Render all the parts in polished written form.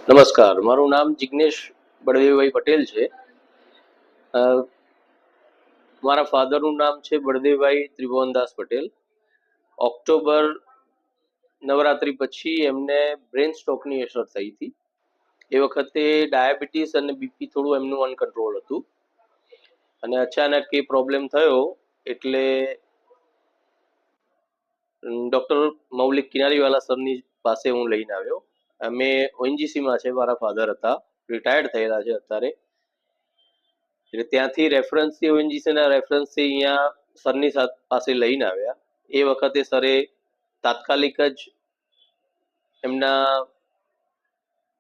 નમસ્કાર, મારું નામ જિગ્નેશ બળદેવભાઈ પટેલ છે. મારા ફાધરનું નામ છે બળદેવભાઈ ત્રિભુવનદાસ પટેલ. ઓક્ટોબર નવરાત્રી પછી એમને બ્રેન સ્ટ્રોકની અસર થઈ હતી. એ વખતે ડાયાબિટીસ અને બીપી થોડું એમનું અનકન્ટ્રોલ હતું અને અચાનક એ પ્રોબ્લેમ થયો એટલે ડૉક્ટર મૌલિક કિનારીવાલા સરની પાસે હું લઈને આવ્યો. અમે ઓએનજીસીમાં છે, મારા ફાધર હતા, રિટાયર્ડ થયેલા છે અત્યારે. એટલે ત્યાંથી રેફરન્સથી ઓએનજીસીના રેફરન્સથી અહીંયા સરની પાસે લઈને આવ્યા. એ વખતે સરે તાત્કાલિક જ એમના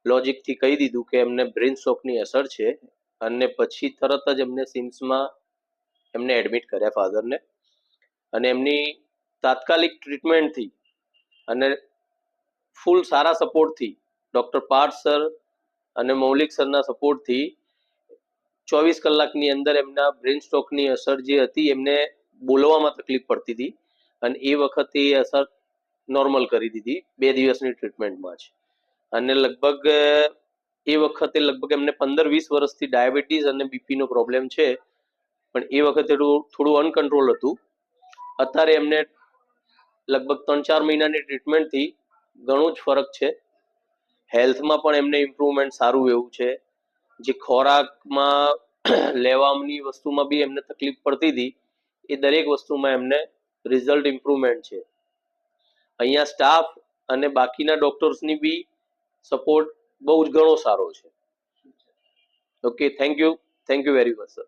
લોજિકથી કહી દીધું કે એમને બ્રેન સ્ટ્રોકની અસર છે અને પછી તરત જ એમને સિમ્સમાં એમને એડમિટ કર્યા ફાધરને. અને એમની તાત્કાલિક ટ્રીટમેન્ટથી અને ફૂલ સારા સપોર્ટથી ડૉક્ટર પાર્થ સર અને મૌલિક સરના સપોર્ટથી 24 કલાકની અંદર એમના બ્રેન સ્ટ્રોકની અસર જે હતી એમને બોલવામાં તકલીફ પડતી હતી અને એ વખતે એ અસર નોર્મલ કરી દીધી 2 દિવસની ટ્રીટમેન્ટમાં જ. અને લગભગ એ વખતે લગભગ એમને 15-20 વર્ષથી ડાયાબિટીસ અને બીપીનો પ્રોબ્લેમ છે, પણ એ વખતે થોડું અનકન્ટ્રોલ હતું. અત્યારે એમને લગભગ 3-4 મહિનાની ટ્રીટમેન્ટથી ઘણું જ ફરક છે. હેલ્થમાં પણ એમને ઇમ્પ્રુવમેન્ટ સારું એવું છે. જે ખોરાકમાં લેવાની વસ્તુમાં બી એમને તકલીફ પડતી હતી એ દરેક વસ્તુમાં એમને રિઝલ્ટ ઇમ્પ્રુવમેન્ટ છે. અહીંયા સ્ટાફ અને બાકીના ડોક્ટર્સની બી સપોર્ટ બહુ જ ઘણો સારો છે. Okay, thank you very much sir.